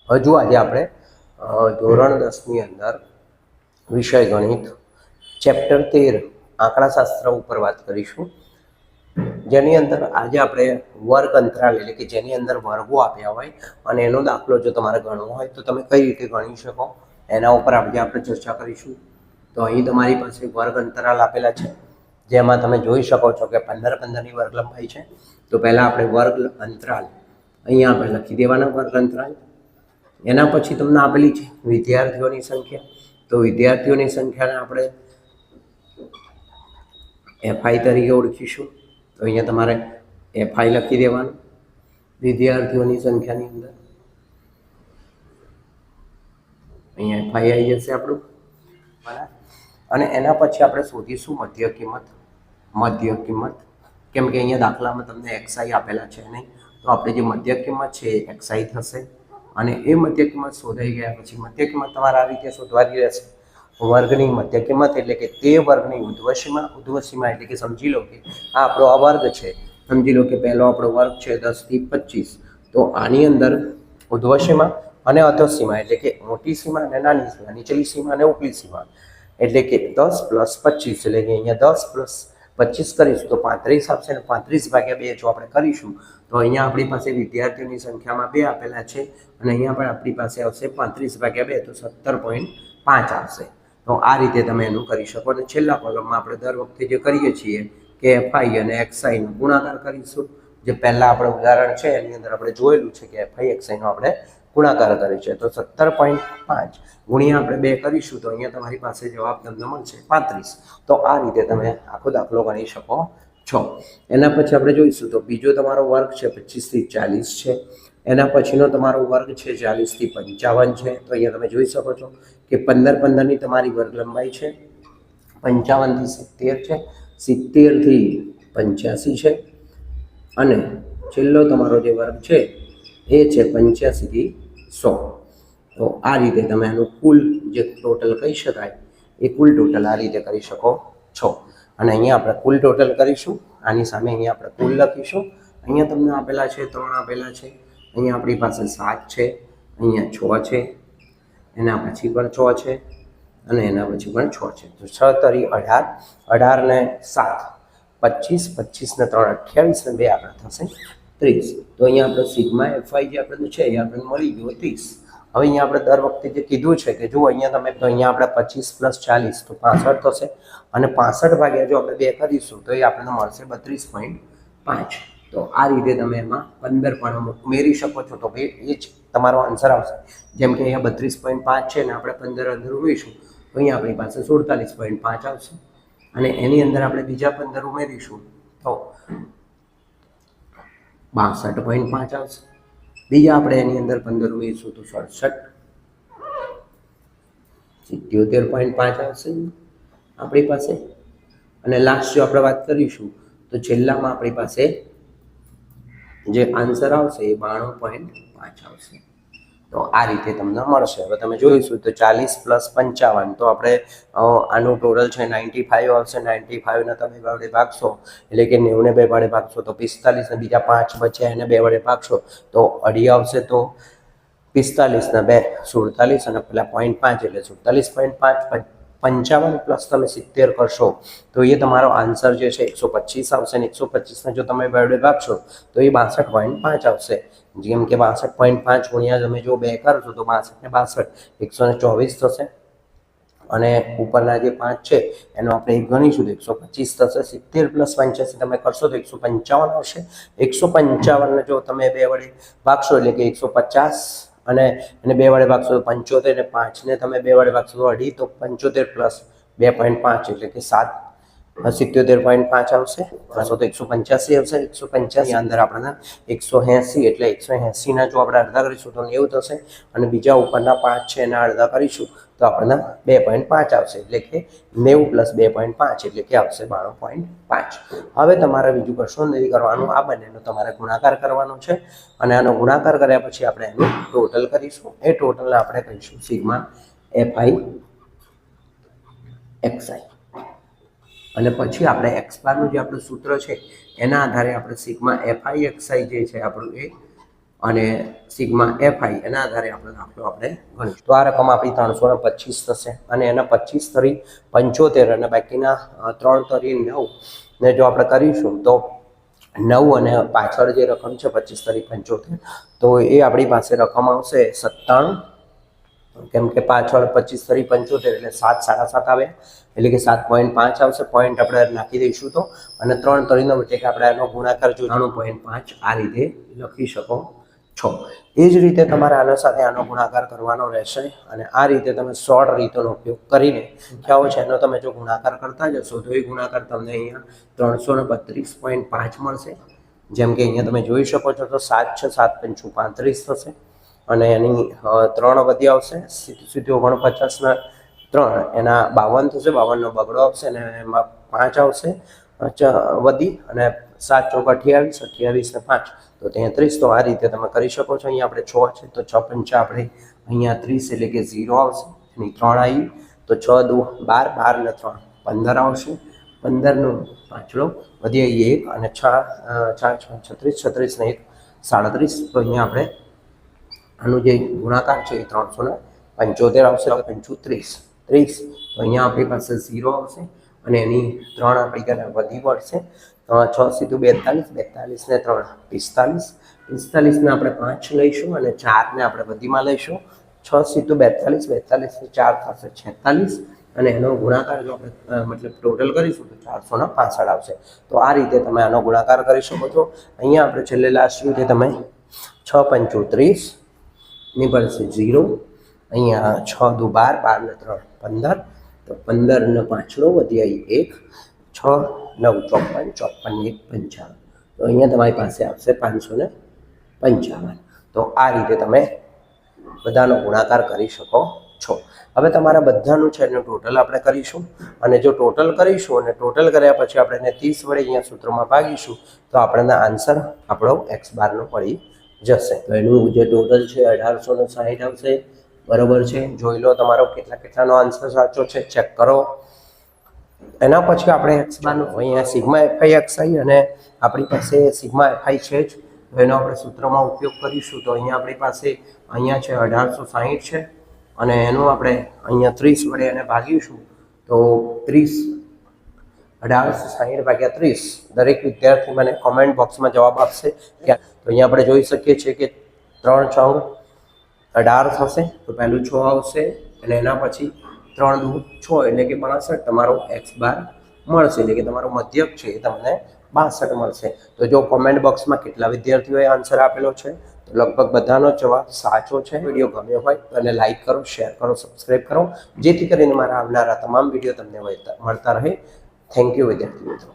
હજુ આજે આપણે ધોરણ 10ની અંદર વિષય ગણિત ચેપ્ટર 13 આંકડાશાસ્ત્ર ઉપર વાત કરીશું, જેની અંદર આજે આપણે વર્ગ અંતરાલ એટલે કે જેની અંદર વર્ગો આપ્યા હોય અને એનો દાખલો જો તમારે ગણવો હોય તો તમે કઈ રીતે ગણી શકો એના ઉપર આજે આપણે ચર્ચા કરીશું. તો અહીં તમારી પાસે વર્ગ અંતરાલ આપેલા છે, જેમાં તમે જોઈ શકો છો કે 15-15ની વર્ગ લંબાઈ છે. તો પહેલાં આપણે વર્ગ અંતરાલ અહીંયા આપણે લખી દેવાના વર્ગ અંતરાલ. એના પછી તમને આપેલી છે વિદ્યાર્થીઓની સંખ્યા. તો વિદ્યાર્થીઓની સંખ્યાને આપણે એફઆઈ તરીકે ઓળખીશું. તો અહીંયા તમારે એફઆઈ લખી દેવાનું વિદ્યાર્થીઓની સંખ્યાની અંદર. અહીંયા એફઆઈ આવી જશે આપણું, બરાબર. અને એના પછી આપણે શોધીશું મધ્ય કિંમત. કેમ કે અહીંયા દાખલામાં તમને એક્સઆઈ આપેલા છે નહીં, તો આપણે જે મધ્ય કિંમત છે એ એક્સઆઈ થશે. અને એ મધ્ય કિંમત શોધાઈ ગયા પછી મધ્ય કિંમત તમારે આ રીતે શોધવાની રહેશે. વર્ગની મધ્ય કિંમત એટલે કે તે વર્ગની ઉર્ધ્વસીમા એટલે કે સમજી લો કે આ આપણો આ વર્ગ છે. સમજી લો કે પહેલો આપણો વર્ગ છે 10 થી 25. તો આની અંદર ઉર્ધ્વસીમા અને અધોસીમા એટલે કે મોટી સીમા અને નાની સીમા, નીચલી સીમા અને ઉપલી સીમા એટલે કે 10 + 25 એટલે કે અહીંયા 10 + 25 કરીશું તો 35 આપશે. અને 35/2 જો આપણે કરીશું તો અહીંયા આપણી પાસે વિદ્યાર્થીઓની સંખ્યામાં 2 આપેલા છે અને અહીંયા પણ આપણી પાસે આવશે 35/2 તો 17.5 આવશે. તો આ રીતે તમે એનું કરી શકો. અને છેલ્લા કોલમમાં આપણે દર વખતે જે કરીએ છીએ કે એફઆઈ અને એક્સઆઈનો ગુણાકાર કરીશું. જે પહેલાં આપણે ઉદાહરણ છે એની અંદર આપણે જોયેલું છે કે એફઆઈ એક્સઆઈનો આપણે ગુણાકાર કરે છે. તો 17.5 ગુણ્યા આપણે 2 કરીશું તો અહીંયા તમારી પાસે જવાબ તમને મળશે 35. તો આ રીતે તમે આખો દાખલો ગણી શકો છો. એના પછી આપણે જોઈશું તો બીજો તમારો વર્ગ છે 25 થી 40 છે. એના પછીનો તમારો વર્ગ છે 40 થી 55 છે. તો અહીંયા તમે જોઈ શકો છો કે 15-15ની તમારી વર્ગ લંબાઈ છે, 55 થી 70 છે, 70 થી 85 છે અને છેલ્લો તમારો જે વર્ગ છે એ છે 85 થી 100. તો આ રીતે તમે આનું કુલ જે ટોટલ કહી શકાય એ કુલ ટોટલ આ રીતે કરી શકો છો. અને અહીંયા આપણે કુલ ટોટલ કરીશું. આની સામે અહીંયા આપણે કુલ લખીશું. અહીંયા તમને આપેલા છે 3 આપેલા છે. અહીંયા આપણી પાસે 7 છે, અહીંયા 6 છે, એના પછી પણ 6 છે અને એના પછી પણ 6 છે. તો 6 તરી 18, 18 ને 7 25, 25 ને 3 28 ને 2 આપણે થશે 30. તો અહીંયા આપણે સિગ્મા એફઆઈ જે આપણને છે એ આપણને મળી ગયું 30. હવે અહીંયા આપણે દર વખતે જે કીધું છે કે જો અહીંયા તમે તો અહીંયા આપણે 25 + 40 તો 65 થશે અને 65 જો આપણે 2 કરીશું તો એ આપણને મળશે 32.5. તો આ રીતે તમે એમાં 15 પણ ઉમેરી શકો છો. તો ભાઈ એ જ તમારો આન્સર આવશે. જેમ કે અહીંયા 32.5 છે ને આપણે 15 અંદર ઉમેરીશું તો અહીંયા આપણી પાસે 47.5 આવશે. અને એની અંદર આપણે બીજા 15 ઉમેરીશું તો 62.5 આવશે. બીજા આપણે એની અંદર 15 ઉમેરીશું તો 67, 77.5 આવશે આપણી પાસે. અને લાસ્ટ જો આપણે વાત કરીશું તો છેલ્લામાં આપણી પાસે જે આન્સર આવશે એ 92.5 આવશે. તો આ રીતે તમને મળશે. હવે તમે જોઈશું તો 40 + 55 તો આપણે આનું ટોટલ છે 95 આવશે. 95 ને તમે 2 વડે ભાગશો એટલે કે 90 ને 2 વડે ભાગશો તો 45 ને બીજા 5 બચ્યા એને 2 વડે ભાગશો તો 2.5 આવશે. તો 45 ને 2 47 અને પેલા 0.5 એટલે 47.5. 55 પ્લસ તમે 70 કરશો તો એ તમારો આન્સર જે છે 125 આવશે. ને 125 ને જો તમે 2 વડે ભાગશો તો એ 62.5 આવશે. જેમ કે 62.5 ગુણ્યા તમે જો 2 કરશો તો 62 ને 62 124 થશે. અને ઉપરના જે 5 છે એનો આપણે 1 ગણીશું તો 125 થશે. 70 + 85 તમે કરશો તો 155 આવશે. 155 ને જો તમે 2 વડે ભાગશો એટલે કે 150 અને એને 2 વડે ભાગશો તો 75 ને 5 ને તમે 2 વડે ભાગશો તો 2.5 તો 75 + 2.5 એટલે કે 77.5 આવશે. તો 185 આવશે. 185 અંદર આપણને 180 એટલે 180 ના જો આપણે અડધા કરીશું તો 90 થશે. અને બીજા ઉપરના 5 છે એના અડધા કરીશું તો આપણને 2.5 આવશે. એટલે કે 90 + 2.5 એટલે કે આવશે 92.5. હવે તમારે બીજું કશું નથી કરવાનું, આ બંનેનો તમારે ગુણાકાર કરવાનો છે. અને આનો ગુણાકાર કર્યા પછી આપણે એનું ટોટલ કરીશું. એ ટોટલને આપણે કહીશું સિગ્મા એફઆઈ એક્સઆઈ. અને પછી આપણે એક્સ બારનું જે આપણું સૂત્ર છે એના આધારે આપણે સિગ્મા એફઆઈ એક્સઆઈ જે છે આપણું એ અને સિગ્મા એફઆઈ એના આધારે આપણે દાખલો આપણે ગણીશું. તો આ રકમ આપણી 325 થશે અને એના 25 તરી 75 અને બાકીના 3 તરી 9 ને જો આપણે કરીશું તો 9 અને પાછળ જે રકમ છે 25 તરી 75 તો એ આપણી પાસે રકમ આવશે 97, કેમ કે પાછળ 25 તરી 75 એટલે 7 7.5 આવે એટલે કે 7.5 આવશે. પોઈન્ટ આપણે નાખી દઈશું તો અને 3 તરીનો એટલે કે આપણે આનો ગુણાકાર જો 93.5 આ રીતે લખી શકો છો. એ જ રીતે તમારે આના સાથે આનો ગુણાકાર કરવાનો રહેશે અને આ રીતે તમે શોર્ટ રીતોનો ઉપયોગ કરીને ખ્યાલ છે એનો તમે જો ગુણાકાર કરતા જશો તો એ ગુણાકાર તમને અહીંયા 332.5 મળશે. જેમ કે અહીંયા તમે જોઈ શકો છો તો 7 છે 7 પંચું 35 થશે અને એની 3 વધી આવશે 49ના 3 એના 52 થશે, 52નો બગડો આવશે અને એમાં 5 આવશે વધી અને 7 ચોક 28, 28 ને 5 તો 33. તો આ રીતે તમે કરી શકો છો. અહીંયા આપણે 6 છે તો 6 પંચા આપણે અહીંયા 30 એટલે કે 0 આવશે એની 3 આવી તો 6 દુ 12, 12 ને 3 15 આવશે, 15નો પાછલો વધી આવી 1 અને 4 36, 36 ને 1 37. તો અહીંયા આપણે આનું જે ગુણાકાર છે એ 375 આવશે, 35 30 તો અહીંયા આપણી પાસે 0 આવશે અને એની 3 આપણી ઘરે વધી પડશે 6 સીધું 42, 42 ને 3 45, 45 ને આપણે 5 લઈશું અને 4 ને આપણે વધીમાં લઈશું 6 સીધું 42, 42 ને 4 થશે 46 અને એનો ગુણાકાર જો આપણે મતલબ ટોટલ કરીશું તો 465 આવશે. તો આ રીતે તમે આનો ગુણાકાર કરી શકો છો. અહીંયા આપણે છેલ્લે લાસ્ટ રીતે તમે 6 પંચું 30 ની પડશે 0, અહીંયા 6 દુ 12, 12 ને 3 15 તો 15 ને પાછળો વધી આવી 1, 6 9 54, 54 1 55 તો અહીંયા તમારી પાસે આવશે 555. તો આ રીતે તમે બધાનો ગુણાકાર કરી શકો છો. હવે તમારા બધાનું છે એનું ટોટલ આપણે કરીશું અને જો ટોટલ કરીશું અને ટોટલ કર્યા પછી આપણે એને 30 વડે અહીંયા સૂત્રમાં ભાગીશું તો આપણને આન્સર આપણો x બારનો પડી જશે. તો એનું જે ટોટલ છે 1860 આવશે. બરોબર છે, જોઈ લો તમારો કેટલાનો આન્સર સાચો છે, ચેક કરો. એના પછી આપણે x બારનો અહીંયા સિગ્મા એફઆઈ એક્સઆઈ અને આપણી પાસે સિગ્મા એફઆઈ છે જ તો એનો આપણે સૂત્રમાં ઉપયોગ કરીશું. તો અહીંયા આપણી પાસે અહીંયા છે 1860 છે અને એનું આપણે અહીંયા 30 વડે એને ભાગીશું તો 30 1860 ભાગ્યા 30 દરેક વિદ્યાર્થી મને કોમેન્ટ બોક્સમાં જવાબ આપશે કે તો અહીંયા આપણે જોઈ શકીએ છીએ કે 3 6 18 થશે તો પહેલું 6 આવશે અને એના પછી 3 દુ 6 એટલે કે 62 તમારો x બાર મળશે એટલે કે તમારો મધ્યક છે એ તમને 62 મળશે. તો જો કોમેન્ટ બોક્સમાં કેટલા વિદ્યાર્થીઓએ આન્સર આપેલો છે તો લગભગ બધાનો જવાબ સાચો છે. વિડીયો ગમ્યો હોય તો એને લાઇક કરો, શેર કરો, સબસ્ક્રાઈબ કરો જેથી કરીને મારા આવનારા તમામ વિડીયો તમને મળતા રહે. થેન્ક યુ વિદ્યાર્થી મિત્રો.